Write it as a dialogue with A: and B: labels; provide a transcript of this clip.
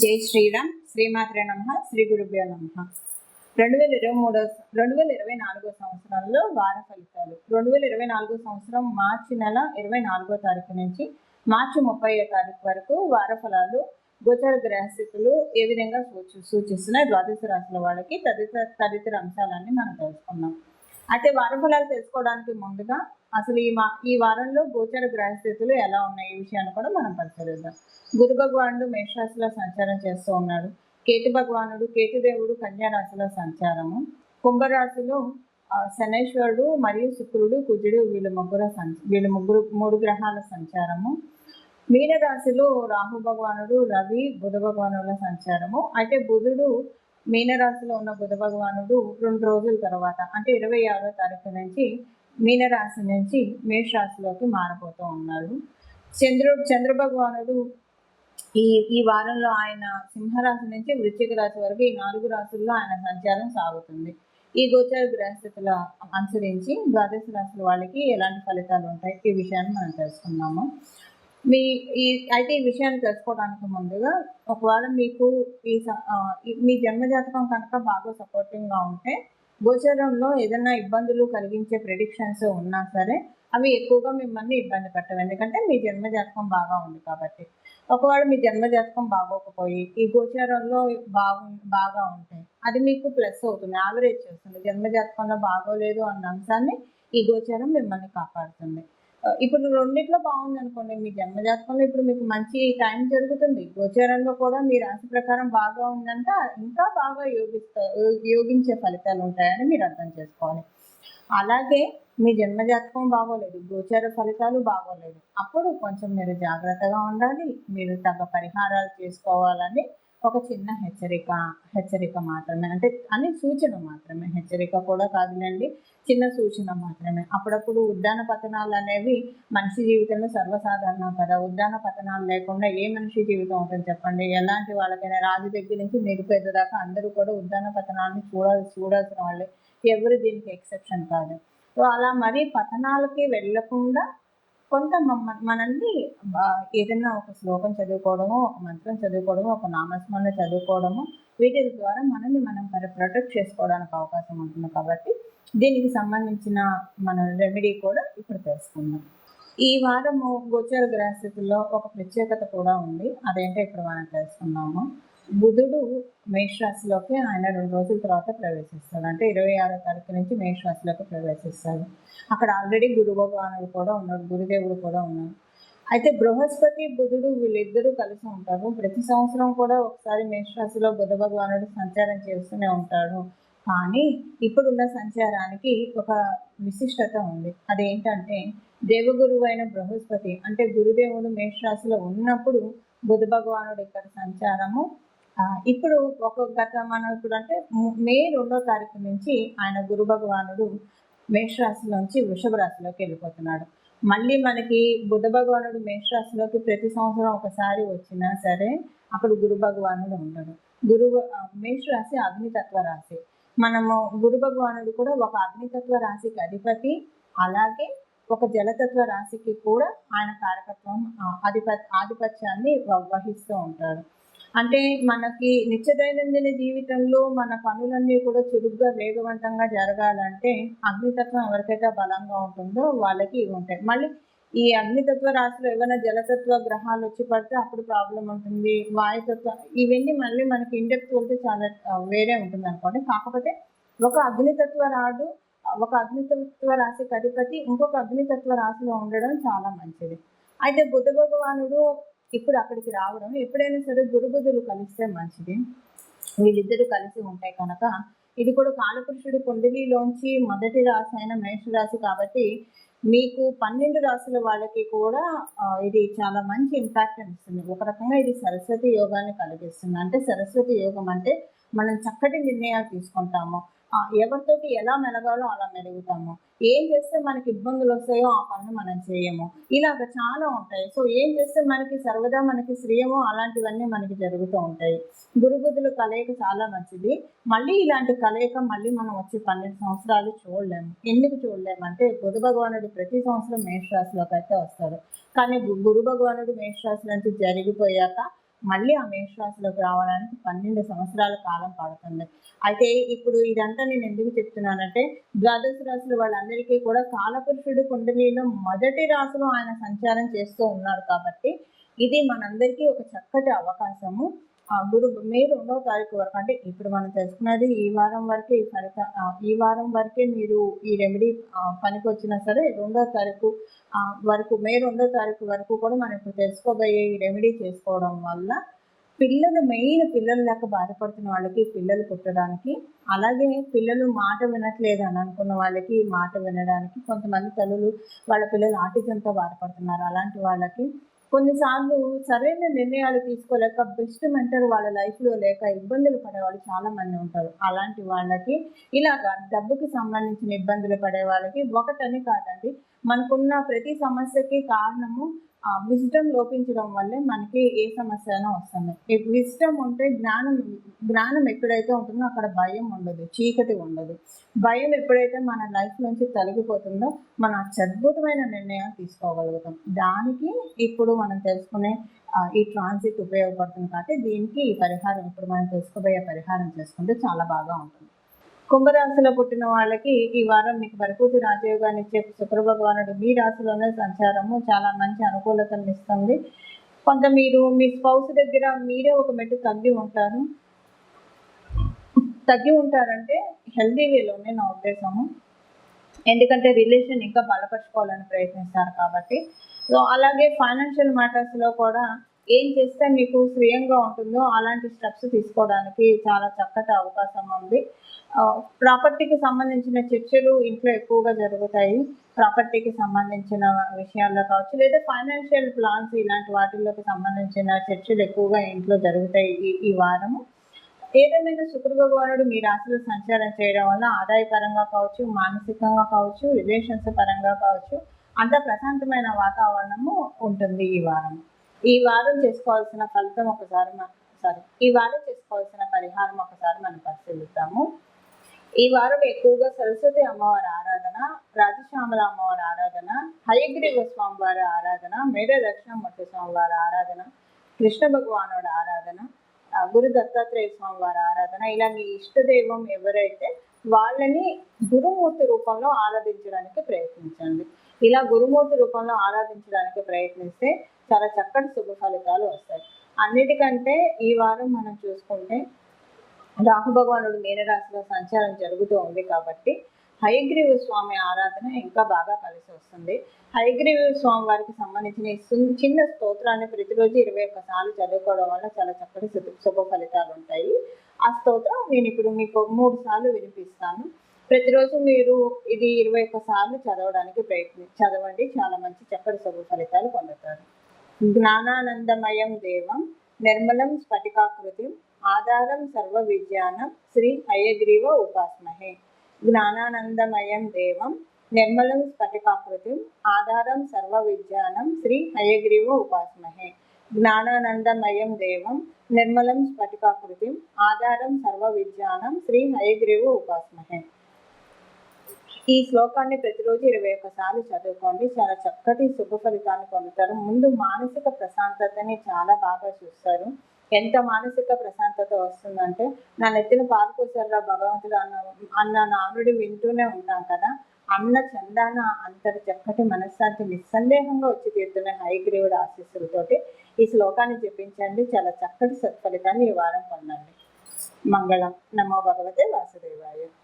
A: జై శ్రీరామ్. శ్రీమాత్రే నమః. శ్రీ గురుభ్యో నమః. 2024 సంవత్సరంలో వార ఫలితాలు. 2024 సంవత్సరం మార్చి నెల 24వ తారీఖు నుంచి మార్చి 30వ తారీఖు వరకు వార ఫలాలు గోచర గ్రహస్థితులు ఏ విధంగా సూచిస్తున్నాయి ద్వాదశ రాశుల వాళ్ళకి తదితర అంశాలన్నీ మనం తెలుసుకున్నాం. అయితే వార ఫలాలు తెలుసుకోవడానికి ముందుగా అసలు ఈ వారంలో గోచర గ్రహస్థితులు ఎలా ఉన్నాయి ఈ విషయాన్ని కూడా మనం పరిశీలిద్దాం. గురు భగవానుడు మేషరాశిలో సంచారం చేస్తూ ఉన్నాడు. కేతుదేవుడు కన్యా రాశిలో సంచారము. కుంభరాశిలో శనైశ్వరుడు మరియు శుక్రుడు కుజుడు వీళ్ళ మూడు గ్రహాల సంచారము. మీనరాశిలో రాహు భగవానుడు రవి బుధ భగవానుల సంచారము. అయితే బుధుడు మీనరాశిలో ఉన్న బుధ భగవానుడు 2 రోజుల తర్వాత అంటే 26వ తారీఖు నుంచి మీనరాశి నుంచి మేషరాశిలోకి మారబోతూ ఉన్నాడు. చంద్ర భగవానుడు ఈ వారంలో ఆయన సింహరాశి నుంచి వృశ్చిక రాశి వరకు ఈ 4 రాశుల్లో ఆయన సంచారం సాగుతుంది. ఈ గోచర గ్రహస్థితుల అనుసరించి ద్వాదశ రాశుల వాళ్ళకి ఎలాంటి ఫలితాలు ఉంటాయి ఈ విషయాన్ని మనం తెలుసుకున్నాము. అయితే ఈ విషయాన్ని తెలుసుకోవడానికి ముందుగా ఒకవేళ మీకు మీ జన్మజాతకం కనుక బాగా సపోర్టింగ్గా ఉంటే గోచరంలో ఏదైనా ఇబ్బందులు కలిగించే ప్రెడిక్షన్స్ ఉన్నా సరే అవి ఎక్కువగా మిమ్మల్ని ఇబ్బంది పెట్టవు, ఎందుకంటే మీ జన్మజాతకం బాగా ఉంది కాబట్టి. ఒకవేళ మీ జన్మజాతకం బాగోకపోయి ఈ గోచారంలో బాగా ఉంటాయి, అది మీకు ప్లస్ అవుతుంది, యావరేజ్ చేస్తుంది. జన్మజాతకంలో బాగోలేదు అన్న అంశాన్ని ఈ గోచారం మిమ్మల్ని కాపాడుతుంది. ఇప్పుడు రెండిట్లో బాగుంది అనుకోండి, మీ జన్మజాతకంలో ఇప్పుడు మీకు మంచి టైం జరుగుతుంది, గోచారంలో కూడా మీ రాశి ప్రకారం బాగా ఉందంటే ఇంకా బాగా యోగించే ఫలితాలు ఉంటాయని మీరు అర్థం చేసుకోవాలి. అలాగే మీ జన్మజాతకం బాగోలేదు, గోచార ఫలితాలు బాగోలేదు, అప్పుడు కొంచెం మీరు జాగ్రత్తగా ఉండాలి. మీరు తగ్గ పరిహారాలు చేసుకోవాలని ఒక చిన్న హెచ్చరిక మాత్రమే, అంటే అని సూచన మాత్రమే, హెచ్చరిక కూడా కాదులేండి, చిన్న సూచన మాత్రమే. అప్పుడప్పుడు ఉద్దాన పతనాలు అనేవి మనిషి జీవితంలో సర్వసాధారణం కదా. ఉద్దాన పతనాలు లేకుండా ఏ మనిషి జీవితం ఉంటుంది చెప్పండి? ఎలాంటి వాళ్ళకైనా రాజు దగ్గర నుంచి నిరుపేద దాకా అందరూ కూడా ఉద్దాన పతనాన్ని చూడాల్సిన వాళ్ళే, ఎవరు దీనికి ఎక్సెప్షన్ కాదు. సో అలా మరీ పతనాలకి వెళ్ళకుండా కొంత మనల్ని ఏదైనా ఒక శ్లోకం చదువుకోవడము, ఒక మంత్రం చదువుకోవడము, ఒక నామస్మరణ చదువుకోవడము, వీటి ద్వారా మనల్ని మనం ప్రొటెక్ట్ చేసుకోవడానికి అవకాశం ఉంటుంది. కాబట్టి దీనికి సంబంధించిన మన రెమెడీ కూడా ఇప్పుడు తెలుసుకుందాం. ఈ వారము గోచర గ్రహస్థితుల్లో ఒక ప్రత్యేకత కూడా ఉంది, అదేంటో ఇప్పుడు మనం తెలుసుకున్నాము. బుధుడు మేషరాశిలోకి ఆయన 2 రోజుల తర్వాత ప్రవేశిస్తాడు, అంటే 26వ తారీఖు నుంచి మేషరాశిలోకి ప్రవేశిస్తాడు. అక్కడ ఆల్రెడీ గురు భగవానుడు కూడా ఉన్నాడు, గురుదేవుడు కూడా ఉన్నాడు. అయితే బృహస్పతి బుధుడు వీళ్ళిద్దరూ కలిసి ఉంటారు. ప్రతి సంవత్సరం కూడా ఒకసారి మేషరాశిలో బుధ భగవానుడు సంచారం చేస్తూనే ఉంటాడు. కానీ ఇప్పుడున్న సంచారానికి ఒక విశిష్టత ఉంది. అదేంటంటే దేవగురువు అయిన బృహస్పతి అంటే గురుదేవుడు మేషరాశిలో ఉన్నప్పుడు బుధ భగవానుడు ఇక్కడ సంచారము. ఇప్పుడు మనం ఇప్పుడు అంటే మే 2వ తారీఖు నుంచి ఆయన గురు భగవానుడు మేషరాశిలోంచి వృషభ రాశిలోకి వెళ్ళిపోతున్నాడు. మళ్ళీ మనకి బుధ భగవానుడు మేషరాశిలోకి ప్రతి సంవత్సరం ఒకసారి వచ్చినా సరే అప్పుడు గురు భగవానుడు ఉండడు. మేషరాశి అగ్నితత్వ రాశి. మనము గురు భగవానుడు కూడా ఒక అగ్నితత్వ రాశికి అధిపతి, అలాగే ఒక జలతత్వ రాశికి కూడా ఆయన కారకత్వం ఆధిపత్యాన్ని వహిస్తూ ఉంటాడు. అంటే మనకి నిత్య దైనందిన జీవితంలో మన పనులన్నీ కూడా చురుగ్గా వేగవంతంగా జరగాలంటే అగ్నితత్వం ఎవరికైతే బలంగా ఉంటుందో వాళ్ళకి ఇవి ఉంటాయి. మళ్ళీ ఈ అగ్నితత్వ రాశిలో ఏమైనా జలతత్వ గ్రహాలు వచ్చి పడితే అప్పుడు ప్రాబ్లం ఉంటుంది. వాయుతత్వ ఇవన్నీ మళ్ళీ మనకి ఇండెప్త్ వెళ్తే చాలా వేరే ఉంటుంది అనుకోండి. కాకపోతే ఒక అగ్నితత్వ రాశికి అధిపతి ఇంకొక అగ్నితత్వ రాశిలో ఉండడం చాలా మంచిది. అయితే బుధ భగవానుడు ఇప్పుడు అక్కడికి రావడం, ఎప్పుడైనా సరే గురు బుధులు కలిస్తే మంచిది. వీళ్ళిద్దరూ కలిసి ఉంటాయి కనుక ఇది కూడా కాలపురుషుడి కుండలిలోంచి మొదటి రాశి అయిన మేషరాశి కాబట్టి మీకు 12 రాశుల వాళ్ళకి కూడా ఇది చాలా మంచి ఇంపాక్ట్ ఇస్తుంది. ఒక రకంగా ఇది సరస్వతి యోగాన్ని కలిగిస్తుంది. అంటే సరస్వతి యోగం అంటే మనం చక్కటి నిర్ణయాలు తీసుకుంటాము, ఎవరితోటి ఎలా మెలగాలో అలా మెలుగుతాము, ఏం చేస్తే మనకి ఇబ్బందులు వస్తాయో ఆ పనులు మనం చేయము, ఇలాగ చాలా ఉంటాయి. సో ఏం చేస్తే మనకి సర్వదా మనకి శ్రేయమో అలాంటివన్నీ మనకి జరుగుతూ ఉంటాయి. గురుబుద్ధుల కలయిక చాలా మంచిది. మళ్ళీ ఇలాంటి కలయిక మళ్ళీ మనం వచ్చి 12 సంవత్సరాలు చూడలేము. ఎందుకు చూడలేము అంటే బుధ భగవానుడు ప్రతి సంవత్సరం మేషరాశిలోకి అయితే వస్తాడు. కానీ గురు భగవానుడు మేషరాశి నుంచి జరిగిపోయాక మళ్ళీ ఆ మేషరాశిలోకి రావడానికి 12 సంవత్సరాల కాలం పడుతుంది. అయితే ఇప్పుడు ఇదంతా నేను ఎందుకు చెప్తున్నానంటే, ద్వాదశ రాశుల వాళ్ళందరికీ కూడా కాలపురుషుడు కుండలిలో మొదటి రాశిలో ఆయన సంచారం చేస్తూ ఉన్నాడు కాబట్టి, ఇది మనందరికీ ఒక చక్కటి అవకాశము. మే 2వ తారీఖు వరకు, అంటే ఇప్పుడు మనం తెలుసుకున్నది ఈ వారం వరకే, ఈ వారం వరకే మీరు ఈ రెమెడీ పనికొచ్చినా సరే, 2వ తారీఖు వరకు, మే 2వ తారీఖు వరకు కూడా మనం ఇప్పుడు తెలుసుకోబోయే ఈ రెమెడీ చేసుకోవడం వల్ల పిల్లలు లేక బాధపడుతున్న వాళ్ళకి పిల్లలు పుట్టడానికి, అలాగే పిల్లలు మాట వినట్లేదు అని అనుకున్న వాళ్ళకి మాట వినడానికి, కొంతమంది తల్లులు వాళ్ళ పిల్లలు ఆటిజంతో బాధపడుతున్నారు. అలాంటి వాళ్ళకి కొన్నిసార్లు సరైన నిర్ణయాలు తీసుకోలేక, బెస్ట్ మెంటర్ వాళ్ళ లైఫ్‌లో లేక ఇబ్బందులు పడేవాళ్ళు చాలామంది ఉంటారు. అలాంటి వాళ్ళకి ఇలాగా డబ్బుకి సంబంధించిన ఇబ్బందులు పడే వాళ్ళకి ఒకటని కాదండి, మనకున్న ప్రతి సమస్యకి కారణము విజ్డమ్ లోపించడం వల్లే మనకి ఏ సమస్య అయినా వస్తుంది. ఈ విజ్డమ్ ఉంటే జ్ఞానం ఎక్కడైతే ఉంటుందో అక్కడ భయం ఉండదు, చీకటి ఉండదు. భయం ఎప్పుడైతే మన లైఫ్ నుంచి తొలగిపోతుందో మనం అత్యద్భుతమైన నిర్ణయాలు తీసుకోగలుగుతాం. దానికి ఇప్పుడు మనం తెలుసుకునే ఈ ట్రాన్సిట్ ఉపయోగపడుతుంది కాబట్టి దీనికి ఈ పరిహారం, ఇప్పుడు మనం తెలుసుకోబోయే పరిహారం చేసుకుంటే చాలా బాగా ఉంటుంది. కుంభరాశిలో పుట్టిన వాళ్ళకి ఈ వారం మీకు పరిపూర్తి రాజయోగాన్ని ఇచ్చే శుక్ర భగవానుడు మీ రాశిలోనే సంచారము చాలా మంచి అనుకూలతను ఇస్తుంది. కొంత మీరు మీ స్పౌస్ దగ్గర మీరే ఒక మెట్టు తగ్గి ఉంటారంటే హెల్దీ వేలోనే నా ఉద్దేశము. ఎందుకంటే రిలేషన్ ఇంకా బలపరుచుకోవాలని ప్రయత్నిస్తారు కాబట్టి. సో అలాగే ఫైనాన్షియల్ మ్యాటర్స్లో కూడా ఏం చేస్తే మీకు శ్రేయంగా ఉంటుందో అలాంటి స్టెప్స్ తీసుకోవడానికి చాలా చక్కటి అవకాశం ఉంది. ప్రాపర్టీకి సంబంధించిన చర్చలు ఇంట్లో ఎక్కువగా జరుగుతాయి. ప్రాపర్టీకి సంబంధించిన విషయాల్లో కావచ్చు, లేదా ఫైనాన్షియల్ ప్లాన్స్ ఇలాంటి వాటిల్లోకి సంబంధించిన చర్చలు ఎక్కువగా ఇంట్లో జరుగుతాయి ఈ వారము. ఏదేమైనా శుక్ర భగవానుడు మీ రాశిలో సంచారం చేయడం వల్ల ఆదాయపరంగా కావచ్చు, మానసికంగా కావచ్చు, రిలేషన్స్ పరంగా కావచ్చు, అంత ప్రశాంతమైన వాతావరణము ఉంటుంది ఈ వారం చేసుకోవాల్సిన పరిహారం ఒకసారి మనం పరిశీలిద్దాము. ఈ వారం ఎక్కువగా సరస్వతి అమ్మవారి ఆరాధన, రాజశ్యామల అమ్మవారి ఆరాధన, హయగ్రీవ స్వామివారి ఆరాధన, మేడ దక్షిణామూర్తి స్వామివారి ఆరాధన, కృష్ణ భగవానుడి ఆరాధన, గురు దత్తాత్రేయ స్వామివారి ఆరాధన, ఇలా మీ ఇష్టదైవం ఎవరైతే వాళ్ళని గురుమూర్తి రూపంలో ఆరాధించడానికి ప్రయత్నించండి. ఇలా గురుమూర్తి రూపంలో ఆరాధించడానికి ప్రయత్నిస్తే చాలా చక్కటి శుభ ఫలితాలు వస్తాయి. అన్నిటికంటే ఈ వారం మనం చూసుకుంటే రాహు భగవానుడు మీనరాశిలో సంచారం జరుగుతూ ఉంది కాబట్టి హయగ్రీవ స్వామి ఆరాధన ఇంకా బాగా కలిసి వస్తుంది. హయగ్రీవ స్వామి వారికి సంబంధించిన చిన్న స్తోత్రాన్ని ప్రతిరోజు 21 సార్లు చదువుకోవడం వల్ల చాలా చక్కటి శుభ ఫలితాలు ఉంటాయి. ఆ స్తోత్రం నేను ఇప్పుడు మీకు 3 సార్లు వినిపిస్తాను. ప్రతిరోజు మీరు ఇది 21 సార్లు చదవండి. చాలా మంచి చక్కటి శుభ ఫలితాలు పొందుతారు. జ్ఞానానందమయం దేవం నిర్మలం స్ఫటికాకృతి ఆధారం సర్వ విజ్ఞానం శ్రీ హయగ్రీవ ఉపాస్మహే. జ్ఞానానందమయం దేవం నిర్మలం స్ఫటికాకృతి ఆధారం సర్వ విజ్ఞానం శ్రీ హయగ్రీవ ఉపాస్మహే. జ్ఞానానందమయం దేవం నిర్మలం స్ఫటికాకృతి ఆధారం సర్వ విజ్ఞానం శ్రీ హయగ్రీవ ఉపాస్మహే. ఈ శ్లోకాన్ని ప్రతిరోజు 21 సార్లు చదువుకోండి. చాలా చక్కటి శుభ ఫలితాన్ని పొందుతారు. ముందు మానసిక ప్రశాంతతని చాలా బాగా చూస్తారు. ఎంత మానసిక ప్రశాంతత వస్తుందంటే, నా నెత్తిన పాలు పోసారా భగవంతుడు అన్న నానుడి వింటూనే ఉంటాం కదా, అన్న చందాన అంతటి చక్కటి మనశ్శాంతి నిస్సందేహంగా వచ్చి తీరుతున్న హయగ్రీవుడి ఆశీస్సులతోటి ఈ శ్లోకాన్ని జపించండి. చాలా చక్కటి సత్ఫలితాన్ని ఈ వారం పొందండి. మంగళం. నమో భగవతే వాసుదేవాయ.